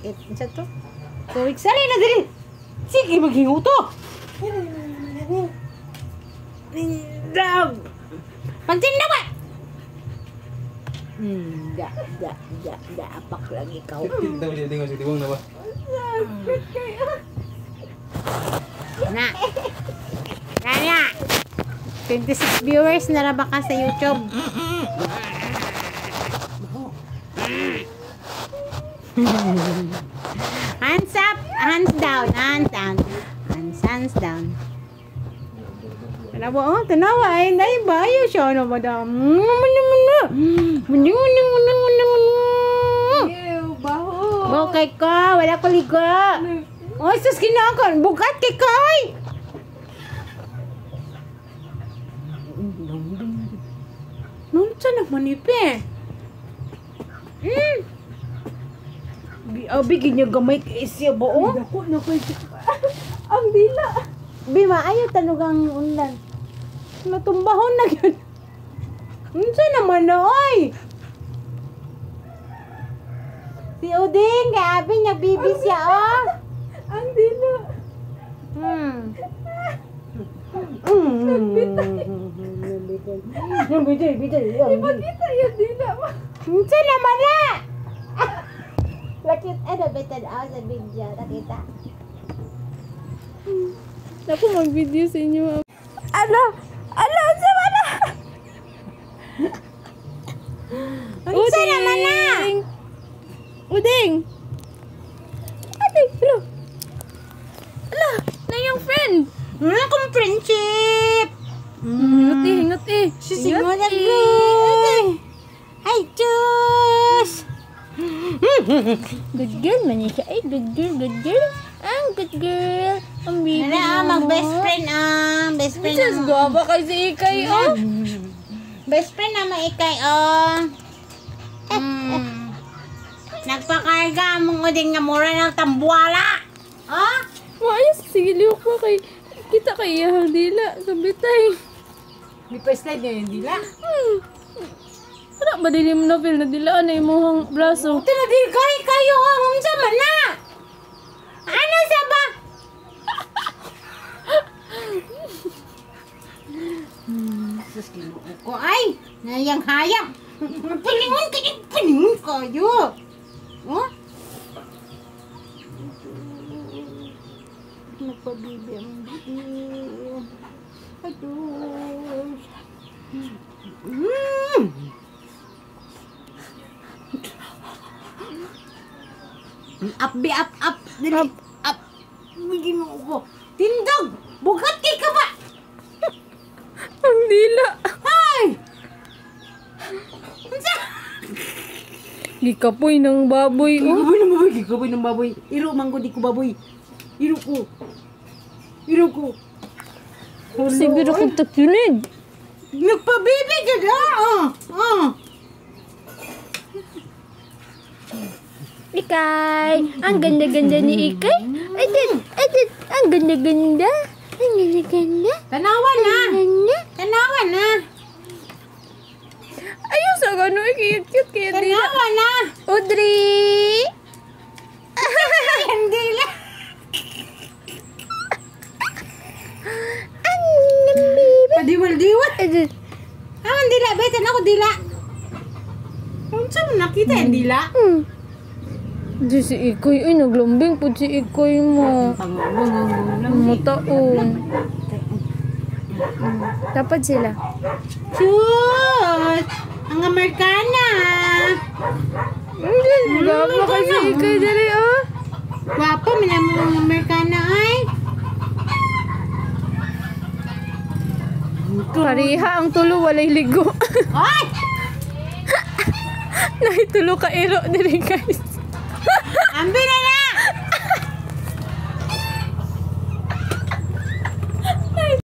Isa to. Tuwig sali na dali. Sige, maghingo to. Rindang. Pagtinda ba? Da. Apak lang ikaw. Tinda mo siya, tingnan si Tibong na ba? Na. Nanya. 26 viewers na ba ka sa YouTube? Hands up, hands down, hands down. Tanawa, oh, tanawa ay dai bayo siya no madam. Baho. Kay ka, wala ko liga. Oh, sus kinakon, bukat kay kay. Nunsa nagmanipe? Bigyan niya gamay siya ba oh? Ako na ko. Ang dila. Bima ayo tanugang unlan. Natumbahon na gyud. Unsa naman na oy? Si Uding kay abi niya bibi siya oh. Ang dila. Bitay. Ipakita yung dila mo. Unsa naman na? Lakit ada betul sa video nakita. Ako mag-video sa inyo. Ala, unsa man na? Unsa naman na? Uding. Hello. Ala, na yung friend. Wala kong friendship. Ngati. Sisingo na ko. Ay, Diyos. Good girl man siya. Ay, good girl. Ang good girl. Ang baby Mag-best friend best friend Jesus, guwapa kasi ikay, oh. Best friend na maikay, Nagpakarga mong Uding nga mura ng tambuala. Maayos, sige liw ko kay kita kay iyahang dila. Sabitay. Di pa slide niya yung dila. Wala ba din mo na feel na dilaan na imuhang braso? Tinadigay kayo, unsa man na? Ano sa ba? Sus, kinuha ko. Ay, nayang-hayang. Palingon kayo. Oh? Nagpabibi ang bibi. Aduh. Up. Dali. Up. Bigyan mo ako. Tindog! Bugat kay ka ba? Ang dila. Ay! Gikapoy ng baboy, oh. Gikapoy ng baboy. Iro man ko di ko baboy. Iro ko. Siguro kong takinig. Nagpabibi ka na. Ikay, ang ganda-ganda ni Ikay. Edit, ang ganda-ganda. Tanawan na. Ayun sa gano'n, cute kaya dila. Tanawan na. Audrey! Hindi lang. Ang baby. Padiwal-diwal. Edit. Ang dila. Betan ako dila. Unsa mo nakita yung dila? Di si Ikoy, ay naglambing po si Ikoy mo. Mataon. Dapat sila. Sus! Ang Amerikana. Gapa kasi Ikoy dali, oh. Guwapo, minamo ang Amerikana ay. Pariha ang tulo, walay ligo. Ay! Naitulo ka iro dali, guys. Ambil na